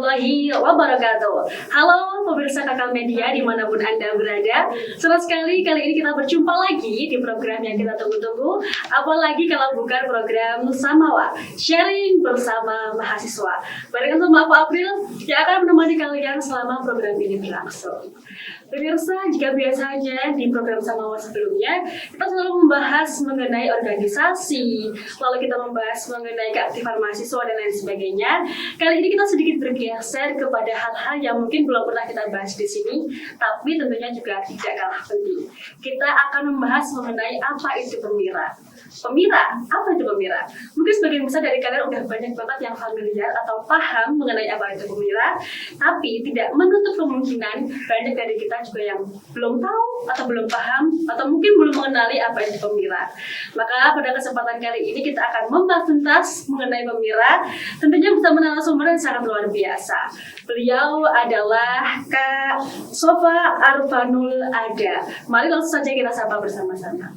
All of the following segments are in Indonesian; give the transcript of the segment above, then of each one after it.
warahmatullahi wabarakatuh. Halo pemirsa Kakak Media dimanapun Anda berada. Senang sekali kali ini kita berjumpa lagi di program yang kita tunggu-tunggu. Apalagi kalau bukan program Samawa, sharing bersama mahasiswa. Barengan sama aku April yang akan menemani kalian selama program ini berlangsung. Pemirsa, jika biasanya di program Samawa sebelumnya kita selalu membahas mengenai organisasi, lalu kita membahas mengenai keaktifan mahasiswa dan lain sebagainya. Kali ini kita sedikit bergeser kepada hal-hal yang mungkin belum pernah kita bahas di sini, tapi tentunya juga tidak kalah penting. Kita akan membahas mengenai apa itu pemira. Pemira, apa itu pemira? Mungkin sebagian besar dari kalian udah banyak banget yang familiar atau paham mengenai apa itu pemira, tapi tidak menutup kemungkinan banyak dari kita juga yang belum tahu atau belum paham atau mungkin belum mengenali apa itu pemira. Maka pada kesempatan kali ini kita akan membahas tuntas mengenai pemira, tentunya bersama narasumber yang sangat luar biasa. Beliau adalah Kak Sofa Arfanul Ada. Mari langsung saja kita sapa bersama-sama.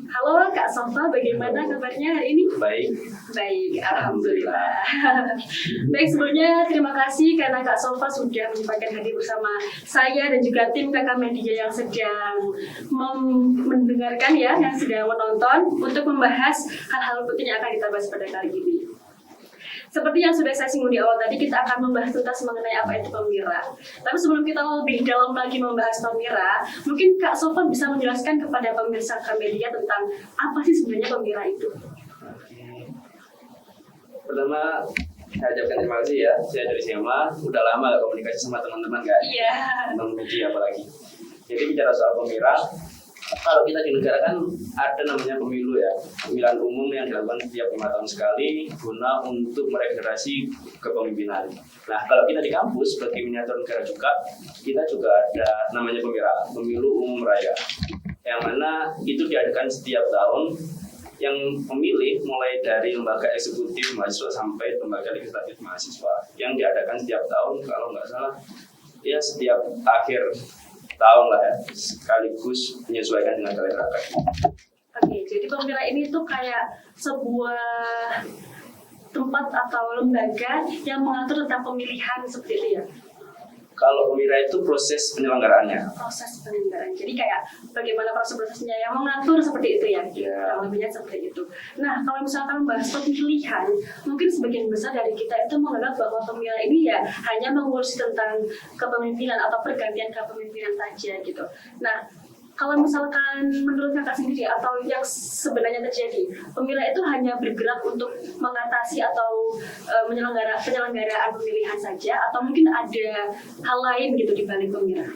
Halo Kak Sofa, bagaimana kabarnya hari ini? Baik. Baik, Alhamdulillah. Baik, sebelumnya terima kasih karena Kak Sofa sudah menyempatkan hadir bersama saya dan juga tim Kakak Media yang sedang mendengarkan ya, yang sedang menonton untuk membahas hal-hal penting yang akan kita bahas pada kali ini. Seperti yang sudah saya singgung di awal tadi, kita akan membahas tuntas mengenai apa itu pemira. Tapi sebelum kita lebih dalam lagi membahas pemira, mungkin Kak Sofa bisa menjelaskan kepada pemirsa Kakak Media tentang apa sih sebenarnya pemira itu. Pertama, saya ucapkan terima kasih ya. Saya dari SMA, udah lama gak komunikasi sama teman-teman kan? Iya. Teman media apalagi. Jadi bicara soal pemira, kalau kita di negara kan ada namanya pemilu ya, pemilihan umum yang dilakukan setiap 5 tahun sekali guna untuk meregenerasi kepemimpinan. Nah, kalau kita di kampus sebagai miniatur negara juga, kita juga ada namanya pemira, pemilu umum raya, yang mana itu diadakan setiap tahun, yang memilih mulai dari lembaga eksekutif mahasiswa sampai lembaga legislatif mahasiswa, yang diadakan setiap tahun kalau nggak salah ya setiap akhir tahun lah ya, sekaligus menyesuaikan dengan kalender akademik. Oke, jadi pemira ini tuh kayak sebuah tempat atau lembaga yang mengatur tentang pemilihan seperti itu ya? Kalau pemira itu proses penyelenggaraannya. Proses penyelenggaraan. Jadi kayak bagaimana proses-prosesnya yang mengatur seperti itu ya? Yeah. Lebihnya seperti itu. Nah, kalau misalkan membahas pemilihan, mungkin sebagian besar dari kita itu menganggap bahwa pemilihan ini ya hanya mengurusi tentang kepemimpinan atau pergantian kepemimpinan saja gitu. Nah, kalau misalkan menurut kakak sendiri atau yang sebenarnya terjadi, pemira itu hanya bergerak untuk mengatasi atau penyelenggaraan pemilihan saja, atau mungkin ada hal lain gitu di balik pemira?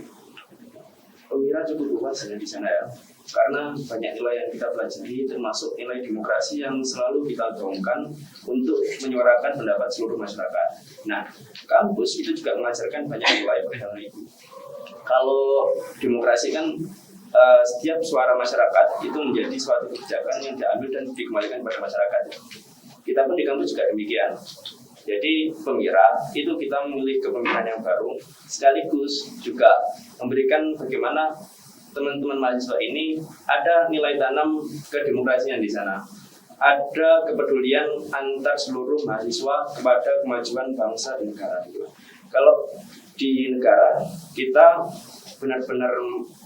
Pemira cukup luas ya di sana ya, karena banyak nilai yang kita pelajari, termasuk nilai demokrasi yang selalu kita gaungkan untuk menyuarakan pendapat seluruh masyarakat. Nah, kampus itu juga mengajarkan banyak nilai perihal itu. Kalau demokrasi kan setiap suara masyarakat itu menjadi suatu kebijakan yang diambil dan dikembalikan kepada masyarakat. Kita pun di kampus juga demikian. Jadi pemira itu kita memilih kepemimpinan yang baru, sekaligus juga memberikan bagaimana teman-teman mahasiswa ini ada nilai tanam kedemokrasian di sana. Ada kepedulian antar seluruh mahasiswa kepada kemajuan bangsa dan negara. Kalau di negara kita benar-benar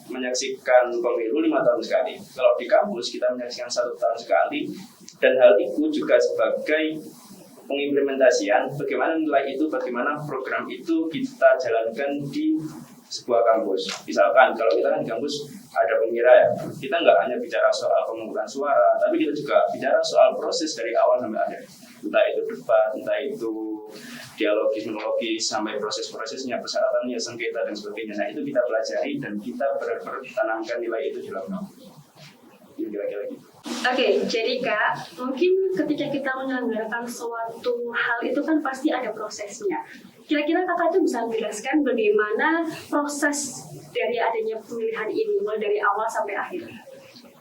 menyaksikan pemilu 5 tahun sekali. Kalau di kampus kita menyaksikan 1 tahun sekali, dan hal itu juga sebagai pengimplementasian bagaimana nilai itu, bagaimana program itu kita jalankan di sebuah kampus. Misalkan kalau kita kan di kampus ada pemira ya, kita nggak hanya bicara soal pemungutan suara, tapi kita juga bicara soal proses dari awal sampai akhir. Entah itu debat, entah itu dialogis, monologis, sampai proses-prosesnya, persyaratannya, sengketa dan sebagainya. Nah itu kita pelajari dan kita benar-benar tanamkan nilai itu di dalam kampus. Kira-kira gitu. Oke, jadi Kak, mungkin ketika kita menyelenggarakan suatu hal itu kan pasti ada prosesnya. Kira-kira Kakak itu bisa menjelaskan bagaimana proses dari adanya pemilihan ini, mulai dari awal sampai akhir?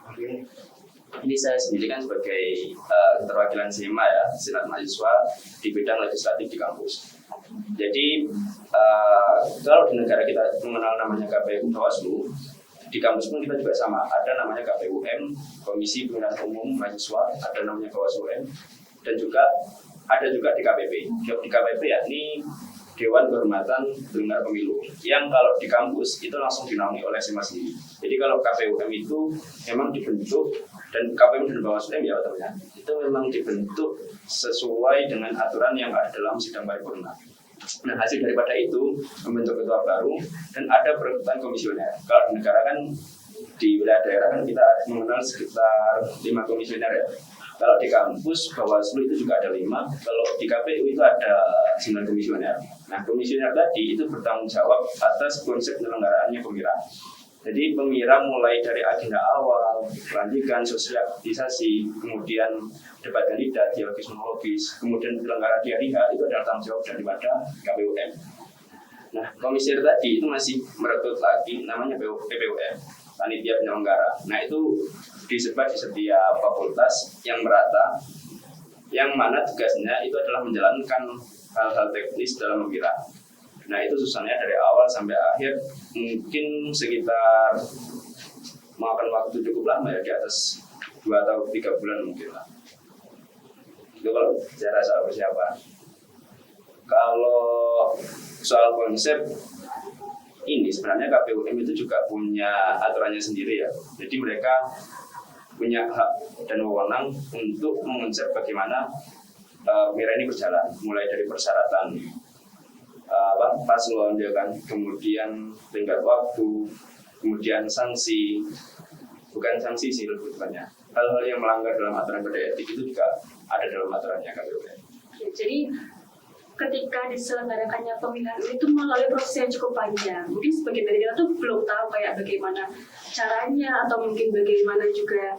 Oke. Ini saya sendiri kan sebagai keterwakilan SEMA ya, Senat Mahasiswa di bidang legislatif di kampus. Jadi kalau di negara kita mengenal namanya KPU Bawaslu, di kampus pun kita juga sama. Ada namanya KPUM, Komisi Pemilihan Umum Mahasiswa, ada namanya Bawaslu M, dan juga ada juga DKPP. Di KPP yakni Dewan Kehormatan Penyelenggara Pemilu yang kalau di kampus itu langsung dinaungi oleh SMA sendiri. Jadi kalau KPUM itu memang dibentuk, dan KPUM dan Bawaslu ya teman-teman, itu memang dibentuk sesuai dengan aturan yang ada dalam sidang paripurna. Nah, hasil daripada itu membentuk ketua baru dan ada perekrutan komisioner. Kalau di negara kan, di wilayah daerah kan kita mengenal sekitar 5 komisioner ya. Kalau di kampus Bawaslu itu juga ada 5, kalau di KPU itu ada 9 komisioner. Nah, komisioner tadi itu bertanggung jawab atas konsep penyelenggaraannya pemira. Jadi pemira mulai dari agenda awal, pelantikan, sosialisasi, kemudian debat kandidat, dialogis monologis, kemudian penyelenggaraan di hari H, itu adalah tanggung jawab daripada KPUM. Nah, komisioner tadi itu masih merekrut lagi namanya PPUM, panitia penyelenggara. Nah, itu disebar di setiap fakultas yang merata, yang mana tugasnya itu adalah menjalankan hal-hal teknis dalam pemira. Nah, itu susunannya dari awal sampai akhir mungkin sekitar makan waktu cukup lama ya, di atas 2 atau 3 bulan mungkin lah. Itu kalau bicara soal persiapan. Kalau soal konsep ini sebenarnya KPUM itu juga punya aturannya sendiri ya. Jadi mereka punya hak dan wewenang untuk mengonsep bagaimana pemira ini berjalan, mulai dari persyaratan paslon ya kan, kemudian tingkat waktu, kemudian sanksi, bukan sanksi sih lebih tepatnya, hal-hal yang melanggar dalam aturan kode etik itu juga ada dalam aturannya KPUM. Jadi ketika diselenggarakannya pemilihan itu melalui proses yang cukup panjang. Mungkin sebagian dari kita tuh belum tahu kayak bagaimana caranya, atau mungkin bagaimana juga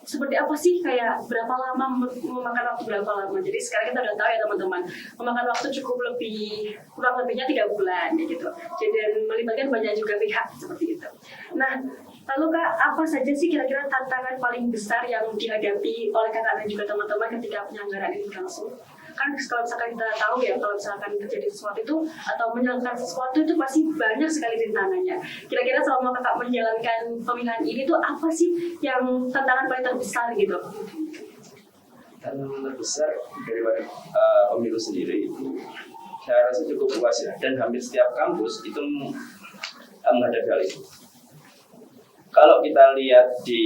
seperti apa sih, kayak berapa lama, memakan waktu berapa lama. Jadi sekarang kita udah tahu ya teman-teman, memakan waktu cukup lebih, kurang lebihnya 3 bulan ya gitu. Jadi dan melibatkan banyak juga pihak seperti itu. Nah, lalu Kak, apa saja sih kira-kira tantangan paling besar yang dihadapi oleh Kakak dan juga teman-teman ketika penyelenggaraan ini berlangsung? Kan kalau misalkan kita tahu ya, kalau misalkan terjadi sesuatu itu atau menjalankan sesuatu itu pasti banyak sekali rintangannya. Kira-kira selama Kakak menjalankan pemilihan ini tuh apa sih yang tantangan paling terbesar gitu? Tantangan terbesar daripada pemilu sendiri itu saya rasa cukup luas ya, dan hampir setiap kampus itu menghadapi hal itu. Kalau kita lihat di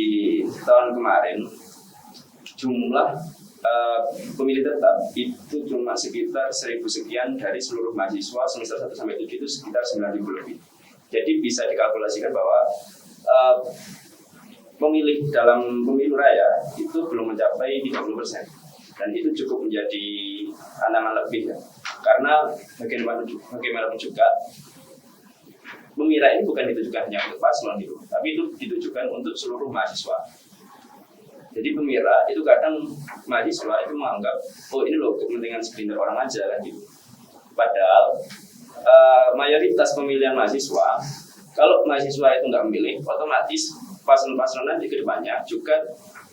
tahun kemarin, jumlah pemilih tetap itu cuma sekitar 1.000 sekian dari seluruh mahasiswa semester 1 sampai 7 itu sekitar 9.000 lebih. Jadi bisa dikalkulasikan bahwa pemilih dalam pemilu raya itu belum mencapai 30%, dan itu cukup menjadi tantangan lebih ya. Karena bagaimanapun juga pemira ini bukan ditujukan hanya untuk paslon gitu, tapi itu ditujukan untuk seluruh mahasiswa. Jadi pemira itu kadang mahasiswa itu menganggap, oh ini loh kepentingan segelintir orang aja kan gitu. Padahal mayoritas pemilihan mahasiswa, kalau mahasiswa itu nggak memilih, otomatis paslon-paslon nanti ke depannya juga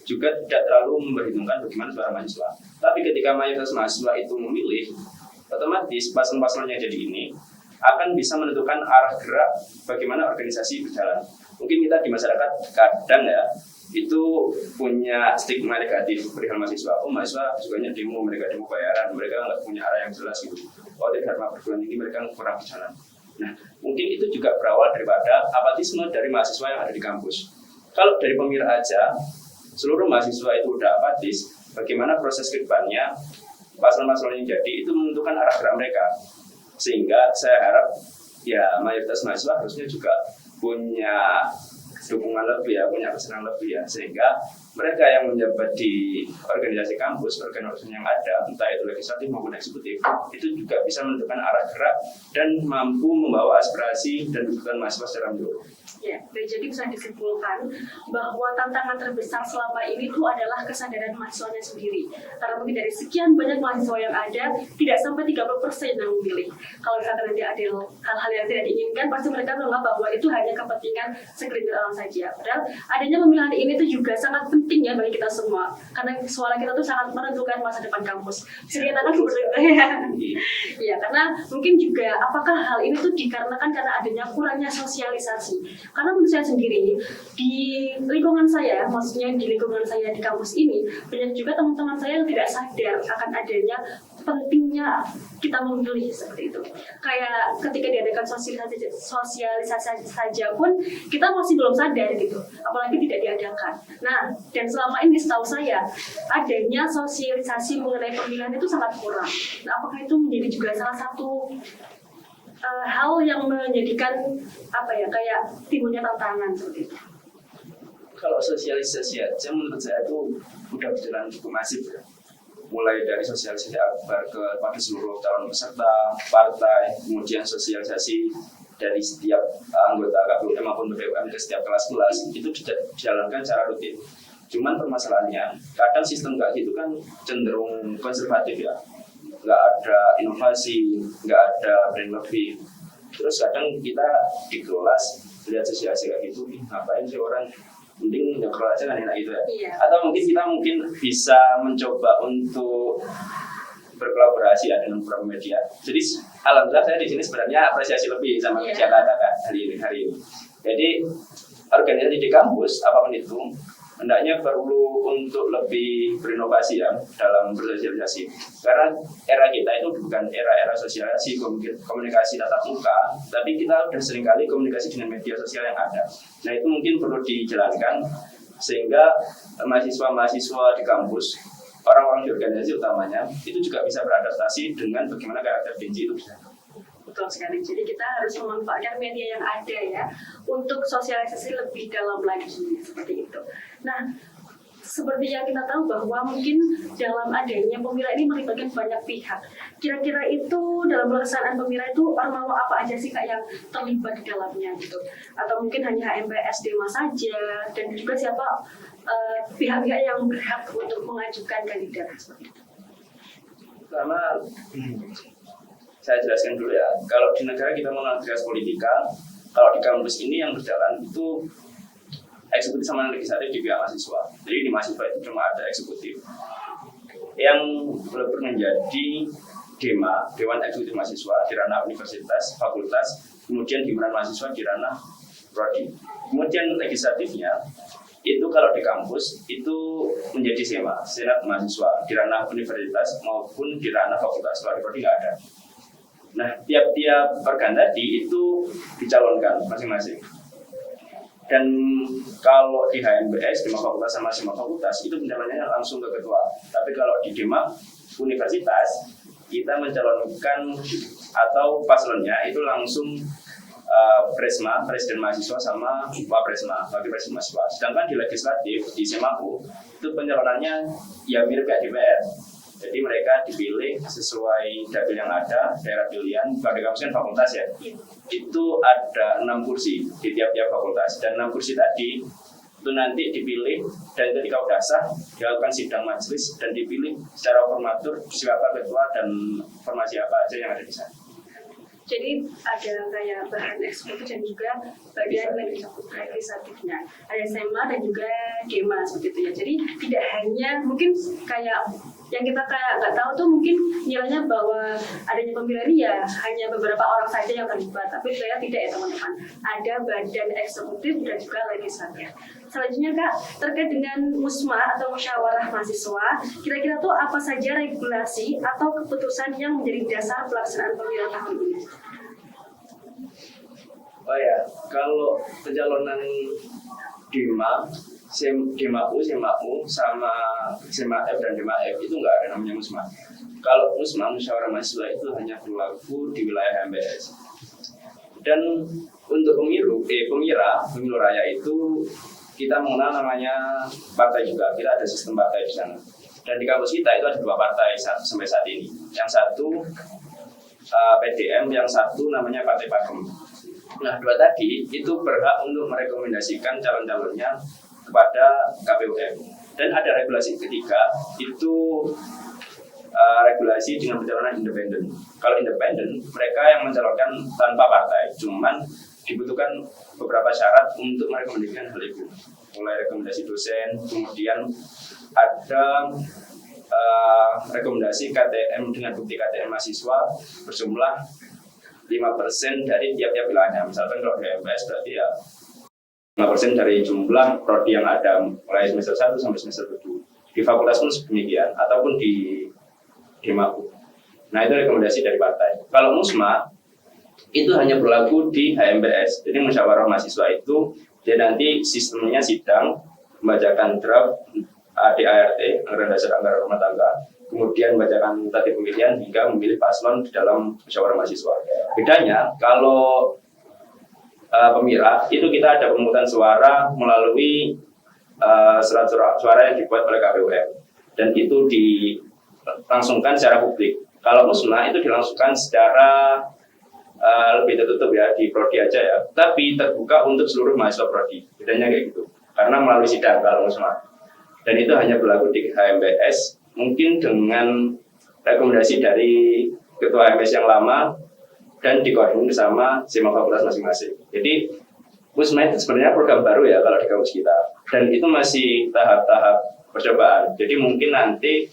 tidak terlalu memperhitungkan bagaimana suara mahasiswa. Tapi ketika mayoritas mahasiswa itu memilih, otomatis paslon-paslon yang jadi ini akan bisa menentukan arah gerak bagaimana organisasi berjalan. Mungkin kita di masyarakat kadang ya itu punya stigma negatif perihal mahasiswa. Oh, mahasiswa sukanya demo, mereka demo bayaran, mereka nggak punya arah yang jelas gitu. Oh, di Dharma perguruan tinggi mereka kurang berjalan. Nah, mungkin itu juga berawal daripada apatisme dari mahasiswa yang ada di kampus. Kalau dari pemira aja, seluruh mahasiswa itu udah apatis, bagaimana proses kedepannya paslon-paslon yang jadi itu menentukan arah gerak mereka. Sehingga saya harap ya mayoritas mahasiswa harusnya juga punya dukungan lebih ya, punya kesenangan lebih ya, sehingga mereka yang menjabat di organisasi kampus, organisasi yang ada, entah itu legislatif maupun eksekutif, itu juga bisa menentukan arah gerak dan mampu membawa aspirasi dan dukungan mahasiswa secara menyeluruh. Ya, jadi bisa disimpulkan bahwa tantangan terbesar selama ini itu adalah kesadaran mahasiswanya sendiri. Karena mungkin dari sekian banyak mahasiswa yang ada, tidak sampai 30% yang memilih. Kalau misalkan nanti ada hal-hal yang tidak diinginkan, pasti mereka menganggap bahwa itu hanya kepentingan segelintir orang saja. Padahal adanya pemilihan ini itu juga sangat penting ya bagi kita semua. Karena suara kita tuh sangat menentukan masa depan kampus. Bisa dikatakan seperti itu ya. Iya, karena mungkin juga apakah hal ini tuh dikarenakan karena adanya kurangnya sosialisasi. Karena menurut saya sendiri, di lingkungan saya, maksudnya di lingkungan saya di kampus ini, banyak juga teman-teman saya yang tidak sadar akan adanya pentingnya kita memilih seperti itu. Kayak ketika diadakan sosialisasi saja pun kita masih belum sadar gitu, apalagi tidak diadakan. Nah, dan selama ini setahu saya adanya sosialisasi mengenai pemilihan itu sangat kurang. Nah, apakah itu menjadi juga salah satu hal yang menjadikan kayak timbulnya tantangan seperti itu? Kalau sosialisasi aja menurut saya itu udah berjalan cukup masif ya. Mulai dari sosialisasi akbar kepada seluruh calon peserta partai, kemudian sosialisasi dari setiap anggota KPUM maupun BPUM ke setiap kelas-kelas itu dijalankan secara rutin. Cuman permasalahannya kadang sistem kayak gitu kan cenderung konservatif ya, nggak ada inovasi, nggak ada brand. Terus kadang kita di kelas lihat sosialisasi kayak gitu, ngapain sih orang, mending nyokrol aja kan enak gitu ya. Iya. Atau mungkin bisa mencoba untuk berkolaborasi ya dengan beberapa media. Jadi alhamdulillah saya di sini sebenarnya apresiasi lebih sama media kakak hari ini. Jadi organisasi di kampus apapun itu hendaknya perlu untuk lebih berinovasi ya dalam bersosialisasi. Karena era kita itu bukan era sosialisasi komunikasi tatap muka, tapi kita sudah seringkali komunikasi dengan media sosial yang ada. Nah itu mungkin perlu dijalankan sehingga mahasiswa-mahasiswa di kampus, orang-orang di organisasi utamanya itu juga bisa beradaptasi dengan bagaimana karakter Gen Z itu. Betul sekali. Jadi kita harus memanfaatkan media yang ada ya untuk sosialisasi lebih dalam lagi seperti itu. Nah, seperti yang kita tahu bahwa mungkin dalam adanya pemilihan ini melibatkan banyak pihak. Kira-kira itu dalam pelaksanaan pemilihan itu ormawa apa aja sih Kak yang terlibat di dalamnya gitu? Atau mungkin hanya HMPS Dema saja, dan juga siapa pihak-pihak yang berhak untuk mengajukan kandidat seperti itu? Karena saya jelaskan dulu ya, kalau di negara kita mengenal tugas politika, kalau di kampus ini yang berjalan itu eksekutif sama legislatif di pihak mahasiswa. Jadi di mahasiswa itu cuma ada eksekutif yang benar-benar menjadi Dewan Eksekutif Mahasiswa di ranah universitas, fakultas, kemudian di ranah mahasiswa di ranah prodi. Kemudian legislatifnya itu kalau di kampus itu menjadi senat mahasiswa di ranah universitas maupun di ranah fakultas. Kalau di prodi nggak ada. Nah, tiap-tiap organ tadi itu dicalonkan masing-masing. Dan kalau di HMBS, Dema Fakultas sama Dema Fakultas, itu pencalonannya langsung ke ketua. Tapi kalau di Dema Universitas, kita mencalonkan atau paslonnya itu langsung Presma, Presiden Mahasiswa sama Wapresma, Wakil Presiden Mahasiswa. Sedangkan di legislatif, di SEMAKU, itu pencalonannya ya mirip kayak DPR. Jadi mereka dipilih sesuai dapil yang ada, daerah pilihan. Kalau di kampus kan fakultas ya, itu ada 6 kursi di tiap-tiap fakultas. Dan 6 kursi tadi itu nanti dipilih, dan ketika sudah sah, dilakukan sidang majelis dan dipilih secara formatur siapa ketua dan formasi apa aja yang ada di sana. Jadi ada kayak bahan eksekutif dan juga bagian legislatifnya. Ada SEMA dan juga Dema seperti itu ya. Jadi tidak hanya mungkin kayak yang kita kayak nggak tahu tuh mungkin nilainya bahwa adanya pemilihan ini ya hanya beberapa orang saja yang terlibat, tapi saya tidak ya teman-teman. Ada badan eksekutif dan juga legislatif. Selanjutnya Kak, terkait dengan musma atau musyawarah mahasiswa, kira-kira tuh apa saja regulasi atau keputusan yang menjadi dasar pelaksanaan pemilihan tahun ini? Oh ya, kalau pencalonan Dema, Dema-U, SEMA-U, sama SEMA-F dan Dema-F itu nggak ada namanya musma. Kalau musma, musyawarah mahasiswa itu hanya berlaku di wilayah MBS. Dan untuk pemilu raya itu kita mengenal namanya partai juga. Kita ada sistem partai di sana. Dan di kampus kita itu ada 2 partai sampai saat ini. Yang satu PDM, yang satu namanya Partai Pakem. Nah, 2 tadi itu berhak untuk merekomendasikan calon-calonnya kepada KPUM. Dan ada regulasi ketiga, itu regulasi dengan pencalonan independen. Kalau independen, mereka yang mencalonkan tanpa partai, cuman dibutuhkan beberapa syarat untuk merekomendasikan hal itu. Mulai rekomendasi dosen, kemudian ada rekomendasi KTM dengan bukti KTM mahasiswa berjumlah 5% dari tiap-tiap wilayahnya. Misalkan kalau di MPS berarti ya 5% dari jumlah prodi yang ada mulai semester 1 sampai semester 7. Di fakultas pun demikian, ataupun di Dema-U. Nah, itu rekomendasi dari partai. Kalau MUSMA itu hanya berlaku di HMPS. Jadi musyawarah mahasiswa itu dia nanti sistemnya sidang, membacakan draft ADART, anggaran dasar anggaran rumah tangga, kemudian membacakan tatip pemilihan hingga memilih paslon di dalam musyawarah mahasiswa. Bedanya kalau pemira itu kita ada pemungutan suara melalui surat suara yang dibuat oleh KPUM dan itu dilangsungkan secara publik. Kalau MUSMA itu dilangsungkan secara lebih tertutup ya, di prodi aja ya, tapi terbuka untuk seluruh mahasiswa prodi. Bedanya kayak gitu, karena melalui sidang kalau MUSMA. Dan itu hanya berlaku di HMPS, mungkin dengan rekomendasi dari ketua HMPS yang lama dan dikoordinir sama SIMA fakultas masing-masing. Jadi MUSMA itu sebenarnya program baru ya kalau di kampus kita, dan itu masih tahap-tahap percobaan. Jadi mungkin nanti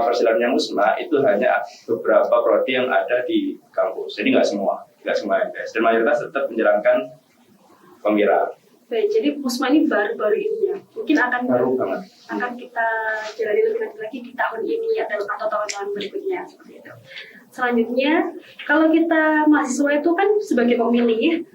persilannya MUSMA itu hanya beberapa prodi yang ada di kampus, jadi nggak semua MPS, dan mayoritas tetap menjalankan pemira. Baik, jadi MUSMA ini baru-baru ini ya, mungkin Baru banget. akan kita jalani lebih lanjut lagi di tahun ini atau tahun-tahun berikutnya seperti itu. Selanjutnya, kalau kita mahasiswa itu kan sebagai pemilih,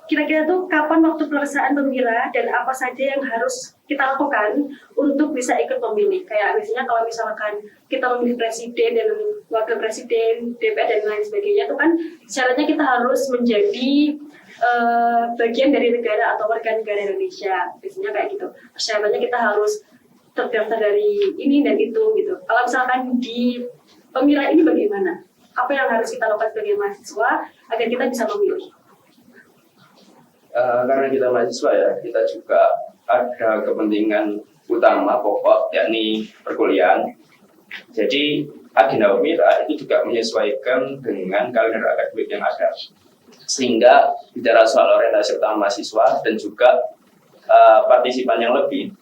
kira-kira tuh kapan waktu pelaksanaan pemira dan apa saja yang harus kita lakukan untuk bisa ikut memilih? Kayak misalnya kalau misalkan kita memilih presiden dan wakil presiden, DPR dan lain sebagainya, itu kan syaratnya kita harus menjadi bagian dari negara atau warga negara Indonesia, biasanya kayak gitu. Persyaratannya kita harus terdaftar dari ini dan itu gitu. Kalau misalkan di pemira ini bagaimana? Apa yang harus kita lakukan sebagai mahasiswa agar kita bisa memilih? Karena kita mahasiswa ya, kita juga ada kepentingan utama pokok yakni perkuliahan. Jadi agenda pemira itu juga menyesuaikan dengan kalender akademik yang ada. Sehingga bicara soal orientasi utama mahasiswa dan juga partisipan yang lebih,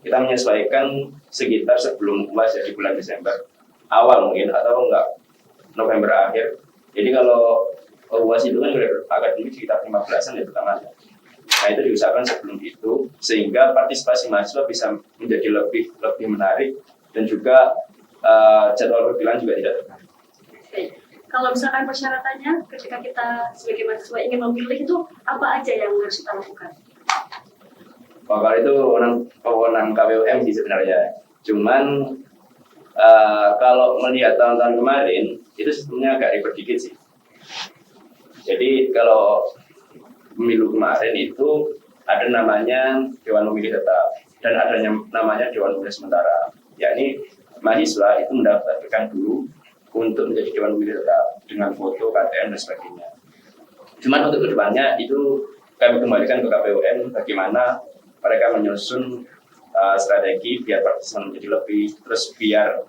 kita menyesuaikan sekitar sebelum UAS ya, di bulan Desember awal mungkin atau enggak November akhir. Jadi kalau UAS itu kan akademik sekitar 15-an ya pertamanya. Nah itu diusahakan sebelum itu sehingga partisipasi mahasiswa bisa menjadi lebih menarik dan juga jadwal perkuliahan juga tidak terganggu. Kalau misalkan persyaratannya ketika kita sebagai mahasiswa ingin memilih itu apa aja yang harus kita lakukan? Kalau itu wewenang KPUM sih sebenarnya. Cuman kalau melihat tahun-tahun kemarin itu sistemnya agak ribet dikit sih. Jadi kalau pemilu kemarin itu ada namanya Dewan Pemilih Tetap dan adanya namanya Dewan Pemilih Sementara. Yakni mahasiswa itu mendaftarkan dulu untuk menjadi Dewan Pemilih Tetap dengan foto, KTM dan sebagainya. Cuman untuk kedepannya itu kami kembalikan ke KPUM bagaimana mereka menyusun strategi biar partisipan menjadi lebih, terus biar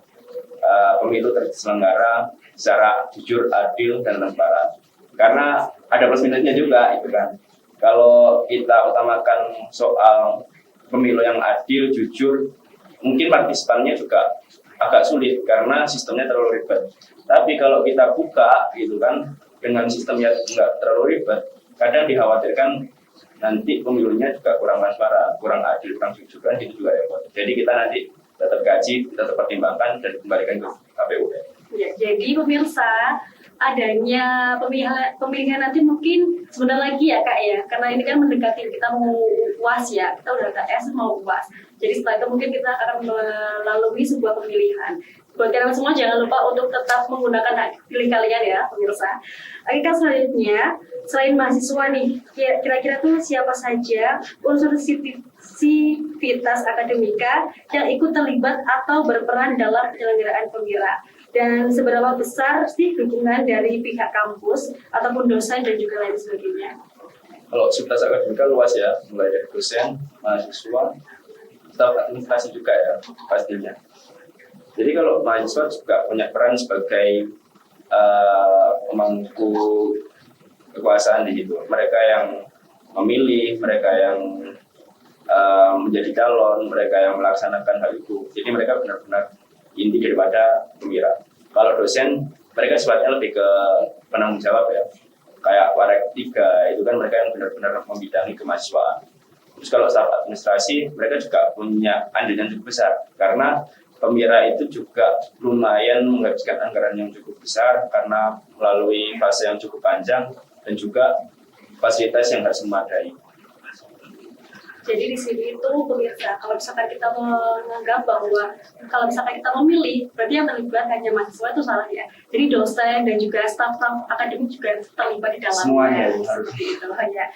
pemilu terselenggara secara jujur, adil dan transparan. Karena ada plus minusnya juga itu kan. Kalau kita utamakan soal pemilu yang adil, jujur, mungkin partisipannya juga agak sulit karena sistemnya terlalu ribet. Tapi kalau kita buka gitu kan dengan sistem yang enggak terlalu ribet, kadang dikhawatirkan nanti pemilunya juga kurang transparan, kurang adil, kurang jujur kan itu juga repot. Jadi kita nanti tetap kaji, kita tetap pertimbangkan dan kembalikan ke KPU. Ya, jadi pemirsa adanya pemilihan nanti mungkin sebentar lagi ya Kak ya, karena ini kan mendekati kita mau UAS ya, kita udah KS mau UAS. Jadi setelah itu mungkin kita akan melalui sebuah pemilihan. Buat kalian semua jangan lupa untuk tetap menggunakan hak pilih kalian ya pemirsa. Oke Kak, selanjutnya selain mahasiswa nih, kira-kira tuh siapa saja unsur sivitas akademika yang ikut terlibat atau berperan dalam penyelenggaraan pemira? Dan seberapa besar sih dukungan dari pihak kampus ataupun dosen dan juga lain sebagainya? Kalau sivitas akademika luas ya, mulai dari dosen, mahasiswa, staf administrasi juga ya pastinya. Jadi kalau mahasiswa juga punya peran sebagai pemangku kekuasaan di situ. Mereka yang memilih, mereka yang menjadi calon, mereka yang melaksanakan hal itu. Jadi mereka benar-benar inti daripada pemira. Kalau dosen, mereka sifatnya lebih ke penanggung jawab ya. Kayak Warek 3, itu kan mereka yang benar-benar membidangi kemahasiswaan. Terus kalau staf administrasi, mereka juga punya andil yang cukup besar. Karena Pemira itu juga lumayan menghabiskan anggaran yang cukup besar karena melalui fase yang cukup panjang dan juga fasilitas yang harus memadai. Jadi di sini itu pemirsa, kalau misalkan kita menganggap bahwa kalau misalkan kita memilih, berarti yang terlibat hanya mahasiswa itu salah ya. Jadi dosen dan juga staf-staf akademik juga terlibat di dalamnya. Semuanya seperti itu ya.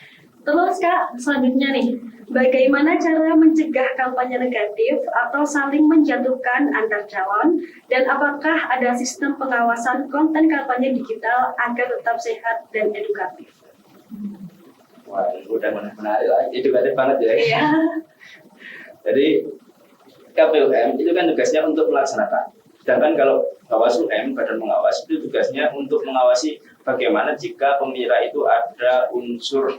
Terus Kak, selanjutnya nih, bagaimana cara mencegah kampanye negatif atau saling menjatuhkan antar calon, dan apakah ada sistem pengawasan konten kampanye digital agar tetap sehat dan edukatif? Wah, udah menarik lah, edukatif banget ya. Iya. Jadi KPUM itu kan tugasnya untuk melaksanakan. Sedangkan kalau Bawaslu M, Badan Pengawas, itu tugasnya untuk mengawasi bagaimana jika pemira itu ada unsur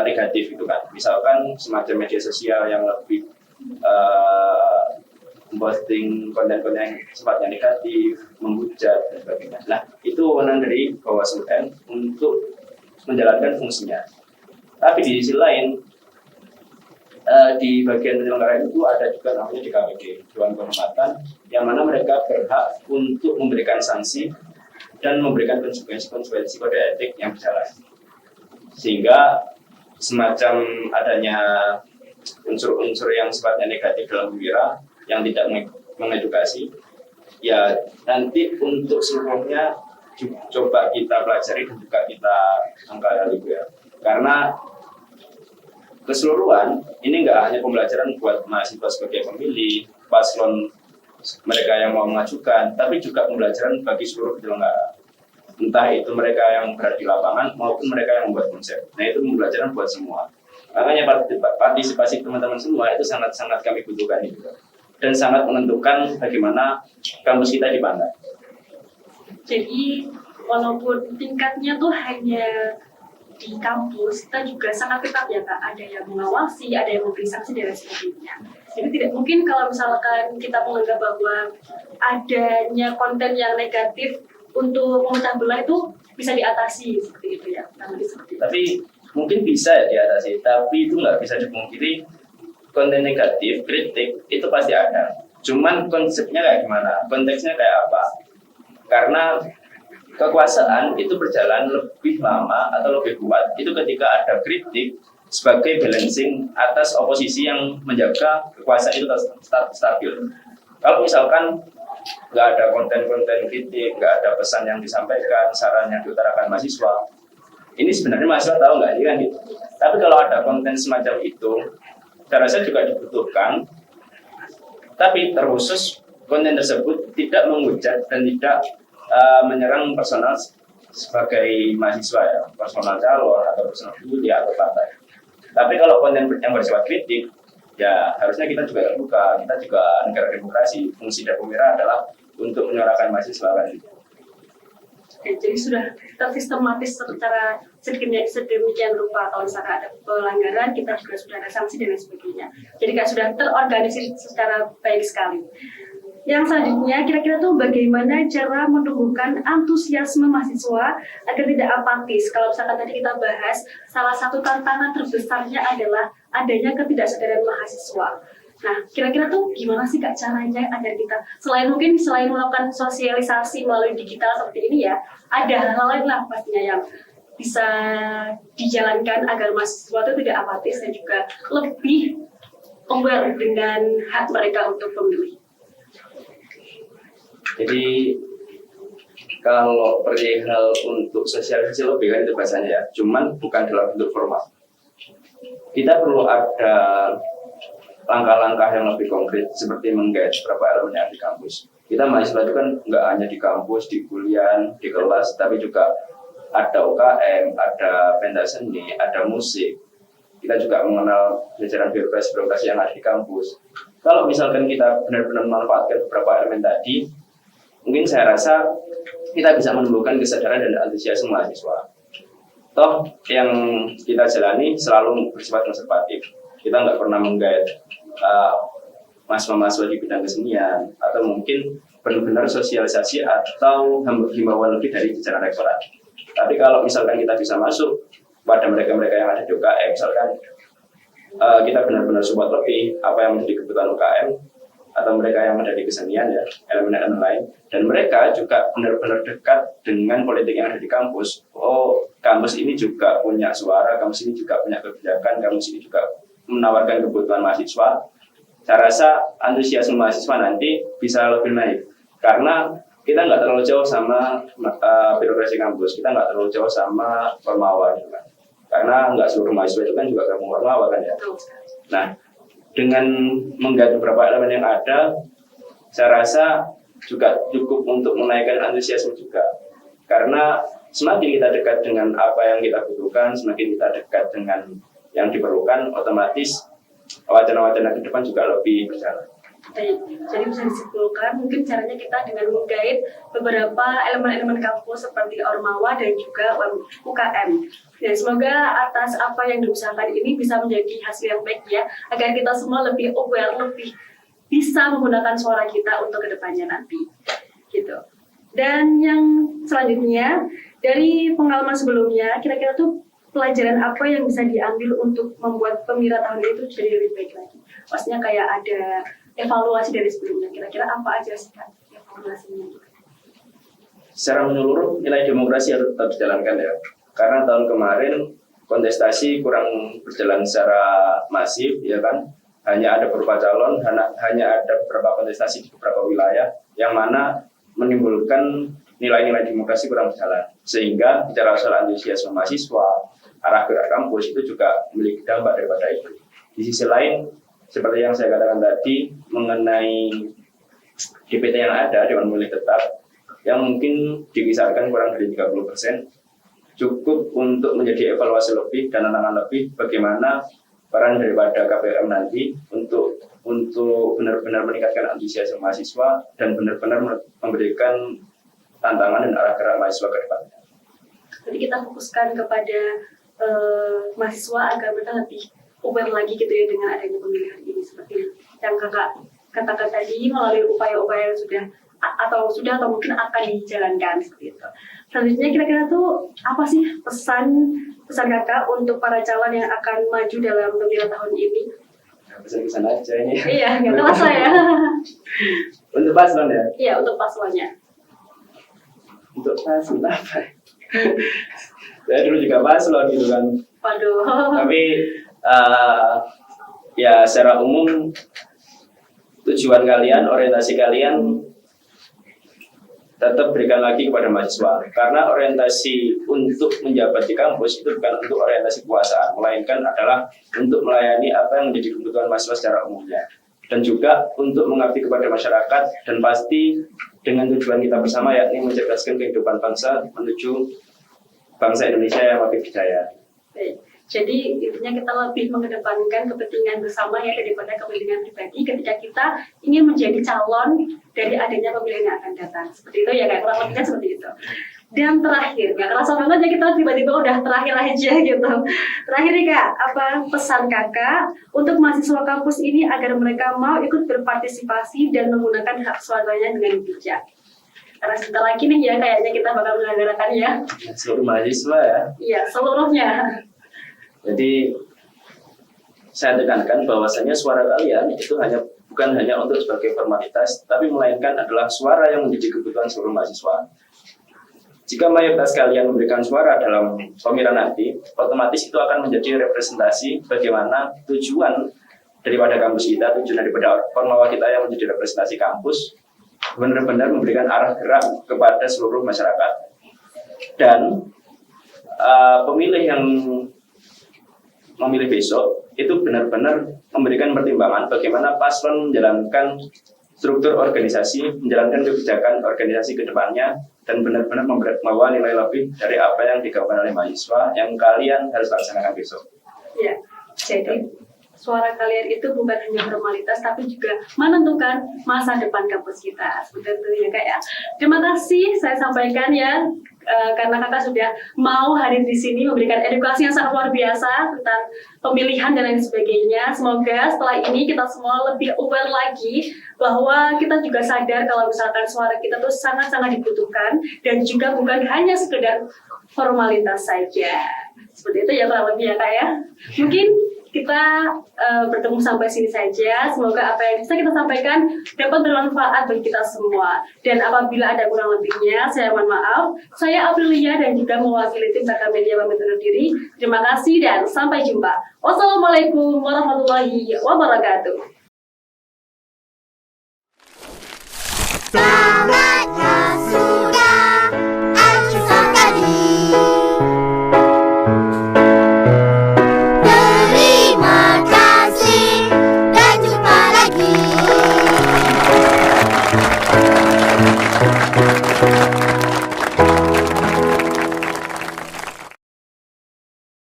negatif gitu kan. Misalkan semacam media sosial yang lebih memposting konten-konten yang sifatnya negatif, menghujat dan sebagainya. Nah, itu wewenang dari Bawaslu M untuk menjalankan fungsinya. Tapi di sisi lain, di bagian penyelenggara itu ada juga namanya DKPD, Dewan Kehormatan, yang mana mereka berhak untuk memberikan sanksi dan memberikan konsekuensi kode etik yang berjalan. Sehingga semacam adanya unsur-unsur yang sifatnya negatif dalam pemira yang tidak mengedukasi, ya nanti untuk seluruhnya coba kita pelajari dan juga kita angkat ya. Karena keseluruhan ini nggak hanya pembelajaran buat mahasiswa sebagai pemilih, paslon mereka yang mau mengajukan, tapi juga pembelajaran bagi seluruh penyelenggara. Entah itu mereka yang berada di lapangan maupun mereka yang membuat konsep. Nah, itu pembelajaran buat semua. Makanya partisipasi teman-teman semua itu sangat-sangat kami butuhkan itu. Dan sangat menentukan bagaimana kampus kita dipandang. Jadi walaupun tingkatnya tuh hanya di kampus, kita juga sangat ketat ya Kak. Ada yang mengawasi, ada yang memberi sanksi dan sebagainya. Jadi tidak mungkin kalau misalkan kita menganggap bahwa adanya konten yang negatif untuk memecah belah itu bisa diatasi seperti itu ya. Tapi mungkin bisa ya diatasi, tapi itu nggak bisa dipungkiri konten negatif, kritik itu pasti ada. Cuman konsepnya kayak gimana, konteksnya kayak apa? Karena kekuasaan itu berjalan lebih lama atau lebih kuat itu ketika ada kritik sebagai balancing atas oposisi yang menjaga kekuasaan itu tetap stabil. Kalau misalkan nggak ada konten-konten kritik, nggak ada pesan yang disampaikan, saran yang diutarakan mahasiswa, ini sebenarnya mahasiswa tahu nggak sih kan gitu. Tapi kalau ada konten semacam itu, saya rasa juga dibutuhkan. Tapi terkhusus konten tersebut tidak menghujat dan tidak menyerang personal sebagai mahasiswa ya, personal calon atau personal studi atau partai. Tapi kalau konten yang bersifat kritik, ya harusnya kita juga terbuka. Kita juga negara demokrasi, fungsi dari pemira adalah untuk menyuarakan mahasiswa kan. Oke, jadi sudah tersistematis secara sedemikian rupa. Kalau misalkan ada pelanggaran, kita juga sudah ada sanksi dan lain sebagainya. Jadi kan sudah terorganisir secara baik sekali. Yang selanjutnya, kira-kira tuh bagaimana cara menumbuhkan antusiasme mahasiswa agar tidak apatis? Kalau misalkan tadi kita bahas, salah satu tantangan terbesarnya adalah adanya ketidaksadaran mahasiswa. Nah, kira-kira tuh gimana sih Kak caranya agar kita, selain melakukan sosialisasi melalui digital seperti ini ya, ada hal lain lah pastinya yang bisa dijalankan agar mahasiswa itu tidak apatis dan juga lebih aware dengan hak mereka untuk memilih. Jadi kalau perihal untuk sosialisasi lebih kan itu bahasanya ya, cuman bukan dalam bentuk formal. Kita perlu ada langkah-langkah yang lebih konkret seperti menggait beberapa elemen yang di kampus. Kita mahasiswa itu kan nggak hanya di kampus, di kuliah, di kelas, tapi juga ada UKM, ada pentas seni, ada musik. Kita juga mengenal jajaran birokrasi yang ada di kampus. Kalau misalkan kita benar-benar memanfaatkan beberapa elemen tadi, mungkin saya rasa kita bisa menumbuhkan kesadaran dan antusiasme mahasiswa. Toh yang kita jalani selalu bersifat konservatif. Kita nggak pernah menggait mahasiswa di bidang kesenian, atau mungkin benar-benar sosialisasi atau himbauan lebih dari jajaran rektorat. Tapi kalau misalkan kita bisa masuk pada mereka-mereka yang ada di UKM, misalkan kita benar-benar support lebih apa yang menjadi kebutuhan UKM, atau mereka yang ada di kesenian ya, elemen-elemen lain, dan mereka juga benar-benar dekat dengan politik yang ada di kampus. Oh, kampus ini juga punya suara, kampus ini juga punya kebijakan, kampus ini juga menawarkan kebutuhan mahasiswa. Saya rasa antusiasme mahasiswa nanti bisa lebih naik, karena kita nggak terlalu jauh sama birokrasi kampus, kita nggak terlalu jauh sama Ormawa gitu kan. Karena nggak seluruh mahasiswa itu kan juga gabung Ormawa kan ya. Nah, dengan menggali beberapa elemen yang ada, saya rasa juga cukup untuk menaikkan antusiasme juga. Karena semakin kita dekat dengan apa yang kita butuhkan, semakin kita dekat dengan yang diperlukan, otomatis wacana-wacana ke depan juga lebih berjalan. Baik, jadi bisa disimpulkan mungkin caranya kita dengan menggait beberapa elemen-elemen kampus seperti Ormawa dan juga UKM. Dan semoga atas apa yang diusahakan ini bisa menjadi hasil yang baik ya, agar kita semua lebih aware, lebih bisa menggunakan suara kita untuk kedepannya nanti. Gitu. Dan yang selanjutnya, dari pengalaman sebelumnya, kira-kira tuh pelajaran apa yang bisa diambil untuk membuat Pemira tahun ini tuh jadi lebih baik lagi? Maksudnya kayak ada evaluasi dari sebelumnya, kira-kira apa aja sih Kak evaluasinya? Secara menyeluruh, nilai demokrasi harus tetap dijalankan ya. Karena tahun kemarin kontestasi kurang berjalan secara masif, ya kan? Hanya ada beberapa calon, hanya ada beberapa kontestasi di beberapa wilayah, yang mana menimbulkan nilai-nilai demokrasi kurang berjalan. Sehingga bicara soal antusiasme mahasiswa, arah gerak kampus itu juga memiliki dampak daripada itu. Di sisi lain, seperti yang saya katakan tadi, mengenai DPT yang ada, Dewan Pemilih Tetap, yang mungkin dikisarkan kurang dari 30%, cukup untuk menjadi evaluasi lebih dan tantangan lebih bagaimana peran daripada KPM nanti untuk benar-benar meningkatkan antusiasme mahasiswa dan benar-benar memberikan tantangan dan arah gerak mahasiswa ke depannya. Jadi kita fokuskan kepada mahasiswa agar mereka lebih aware lagi gitu ya dengan adanya pemilihan ini, seperti yang Kakak katakan tadi, melalui upaya-upaya yang sudah atau mungkin akan dijalankan seperti itu. Selanjutnya kira-kira tuh apa sih pesan Kakak untuk para calon yang akan maju dalam pemilihan tahun ini? Pesan-pesan aja ini. Iya, nggak terasa ya. Untuk paslon ya? Iya, untuk paslonnya. Untuk paslon apa? Saya dulu juga paslon gitu kan. Waduh. Tapi ya secara umum tujuan kalian, orientasi kalian tetap berikan lagi kepada mahasiswa, karena orientasi untuk menjabat di kampus itu bukan untuk orientasi kekuasaan, melainkan adalah untuk melayani apa yang menjadi kebutuhan mahasiswa secara umumnya, dan juga untuk mengabdi kepada masyarakat, dan pasti dengan tujuan kita bersama, yakni mencerdaskan kehidupan bangsa menuju bangsa Indonesia yang lebih berdaya. Jadi intinya kita lebih mengedepankan kepentingan bersama ya daripada kepentingan pribadi ketika kita ingin menjadi calon dari adanya pemilihan yang akan datang. Seperti itu ya, kayak kurang lebihnya seperti itu. Dan terakhir, nggak kerasa banget ya kita tiba-tiba udah terakhir aja gitu. Terakhir nih Kak, apa pesan Kakak untuk mahasiswa kampus ini agar mereka mau ikut berpartisipasi dan menggunakan hak suaranya dengan bijak? Karena sebentar lagi nih ya kayaknya kita bakal menyelenggarakan ya. Seluruh mahasiswa ya? Iya, seluruhnya. Jadi saya tekankan bahwasanya suara kalian itu bukan hanya untuk sebagai formalitas, tapi melainkan adalah suara yang menjadi kebutuhan seluruh mahasiswa. Jika mayoritas kalian memberikan suara dalam pemilihan nanti, otomatis itu akan menjadi representasi bagaimana tujuan daripada kampus kita, tujuan daripada Ormawa kita yang menjadi representasi kampus, benar-benar memberikan arah gerak kepada seluruh masyarakat. Dan pemilih yang memilih besok itu benar-benar memberikan pertimbangan bagaimana paslon menjalankan struktur organisasi, menjalankan kebijakan organisasi ke depannya, dan benar-benar membawa nilai lebih dari apa yang digaungkan oleh mahasiswa yang kalian harus laksanakan besok. Ya, jadi suara kalian itu bukan hanya formalitas, tapi juga menentukan masa depan kampus kita. Seperti itu ya Kak ya. Terima kasih saya sampaikan ya, karena Kakak sudah mau hadir di sini memberikan edukasi yang sangat luar biasa tentang pemilihan dan lain sebagainya. Semoga setelah ini kita semua lebih aware lagi bahwa kita juga sadar kalau misalkan suara kita tuh sangat-sangat dibutuhkan dan juga bukan hanya sekedar formalitas saja. Seperti itu ya kurang lebih ya Kak ya. Mungkin kita bertemu sampai sini saja. Semoga apa yang bisa kita sampaikan dapat bermanfaat bagi kita semua. Dan apabila ada kurang lebihnya, saya mohon maaf. Saya Aprilia dan juga mewakili tim Kakak Media pamit undur diri. Terima kasih dan sampai jumpa. Wassalamualaikum warahmatullahi wabarakatuh.